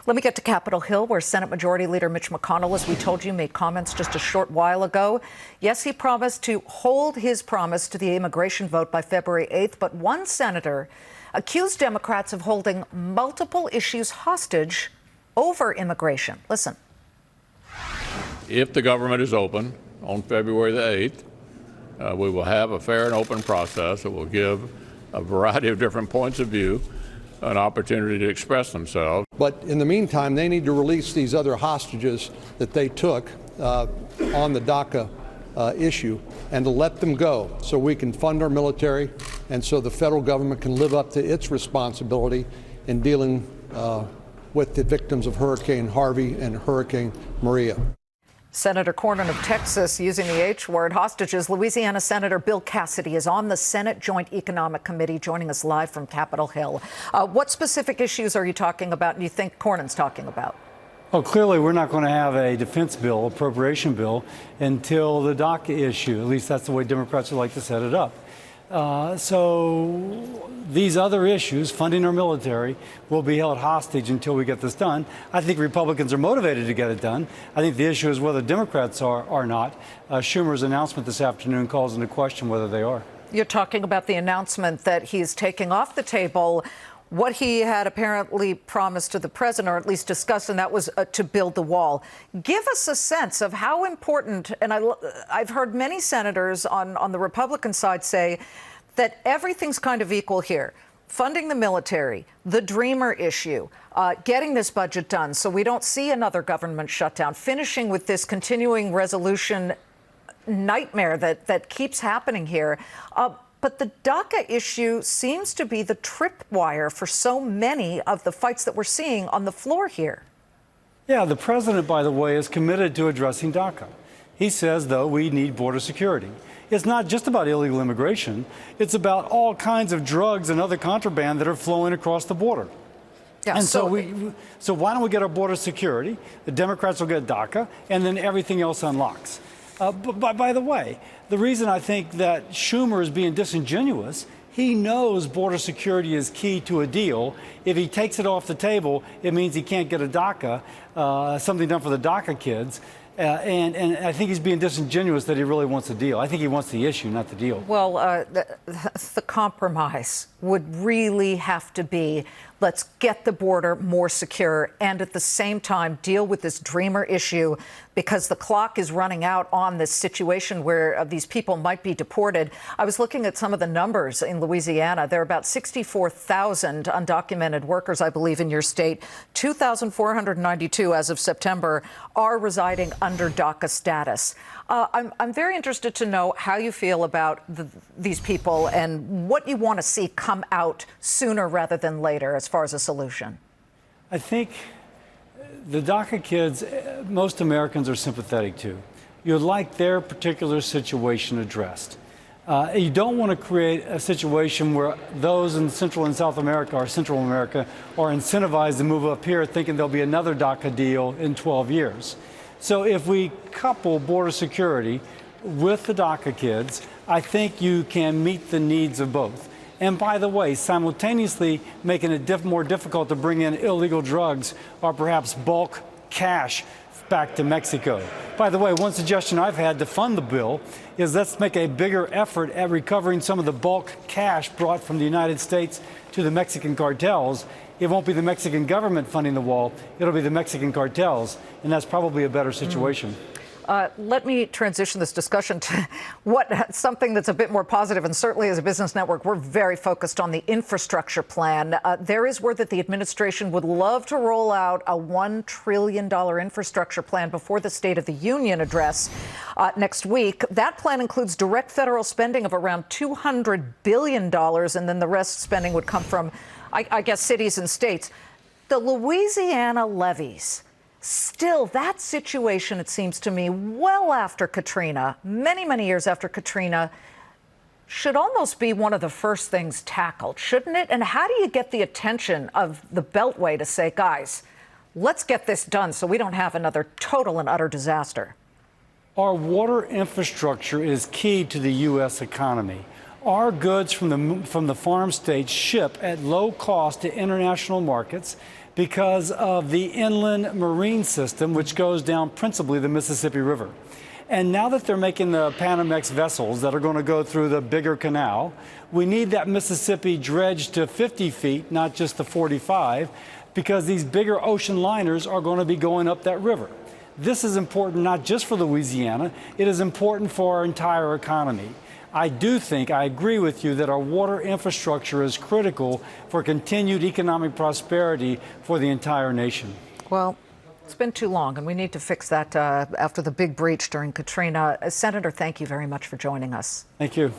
Let me get to Capitol Hill, where Senate Majority Leader Mitch McConnell, as we told you, made comments just a short while ago. Yes, he promised to hold his promise to the immigration vote by February 8th, but one senator accused Democrats of holding multiple issues hostage over immigration. Listen. If the government is open on February the 8th, we will have a fair and open process that will give a variety of different points of view an opportunity to express themselves. But in the meantime, they need to release these other hostages that they took on the DACA issue and to let them go so we can fund our military and so the federal government can live up to its responsibility in dealing with the victims of Hurricane Harvey and Hurricane Maria. Senator Cornyn of Texas using the H word, hostages. Louisiana Senator Bill Cassidy is on the Senate Joint Economic Committee, joining us live from Capitol Hill. What specific issues are you talking about and you think Cornyn's talking about? Oh, clearly we're not going to have a defense bill, appropriation bill, until the DACA issue. At least that's the way Democrats would like to set it up. So these other issues, funding our military, will be held hostage until we get this done. I think Republicans are motivated to get it done. I think the issue is whether Democrats are or not. Schumer's announcement this afternoon calls into question whether they are. You're talking about the announcement that he's taking off the table what he had apparently promised to the president, or at least discussed, and that was to build the wall. Give us a sense of how important, and I've heard many senators on the Republican side say that everything's kind of equal here. Funding the military, the Dreamer issue, getting this budget done so we don't see another government shutdown, finishing with this continuing resolution nightmare that keeps happening here. But the DACA issue seems to be the tripwire for so many of the fights that we're seeing on the floor here. Yeah, the president, by the way, is committed to addressing DACA. He says, though, we need border security. It's not just about illegal immigration. It's about all kinds of drugs and other contraband that are flowing across the border. Yeah, and so why don't we get our border security? The Democrats will get DACA, and then everything else unlocks. But by the way, the reason I think that Schumer is being disingenuous, he knows border security is key to a deal. If he takes it off the table, it means he can't get a DACA, something done for the DACA kids. And I think he's being disingenuous that he really wants a deal. I think he wants the issue, not the deal. Well, the compromise would really have to be, let's get the border more secure and at the same time deal with this Dreamer issue, because the clock is running out on this situation where these people might be deported. I was looking at some of the numbers in Louisiana. There are about 64,000 undocumented workers, I believe, in your state. 2,492 as of September are residing under DACA status. I'm very interested to know how you feel about these people and what you want to see come out sooner rather than later as far as a solution. I think the DACA kids, most Americans are sympathetic to. You'd like their particular situation addressed. You don't want to create a situation where those in Central and South America or Central America are incentivized to move up here thinking there'll be another DACA deal in 12 years. So if we couple border security with the DACA kids, I think you can meet the needs of both. And by the way, simultaneously making it more difficult to bring in illegal drugs or perhaps bulk cash back to Mexico. By the way, one suggestion I've had to fund the bill is let's make a bigger effort at recovering some of the bulk cash brought from the United States to the Mexican cartels. It won't be the Mexican government funding the wall. It'll be the Mexican cartels, and that's probably a better situation. Let me transition this discussion to something that's a bit more positive, and certainly as a business network, we're very focused on the infrastructure plan. There is word that the administration would love to roll out a $1 trillion infrastructure plan before the State of the Union address next week. That plan includes direct federal spending of around $200 billion, and then the rest spending would come from, I guess, cities and states. The Louisiana levies. Still, that situation, it seems to me, well after Katrina, many, many years after Katrina, should almost be one of the first things tackled, shouldn't it? And how do you get the attention of the Beltway to say, guys, let's get this done so we don't have another total and utter disaster? Our water infrastructure is key to the U.S. economy. Our goods from the farm states ship at low cost to international markets because of the inland marine system, which goes down principally the Mississippi River. And now that they're making the Panamex vessels that are going to go through the bigger canal, we need that Mississippi dredged to 50 feet, not just to 45, because these bigger ocean liners are going to be going up that river. This is important not just for Louisiana, it is important for our entire economy. I do think, I agree with you, that our water infrastructure is critical for continued economic prosperity for the entire nation. Well, it's been too long, and we need to fix that after the big breach during Katrina. Senator, thank you very much for joining us. Thank you.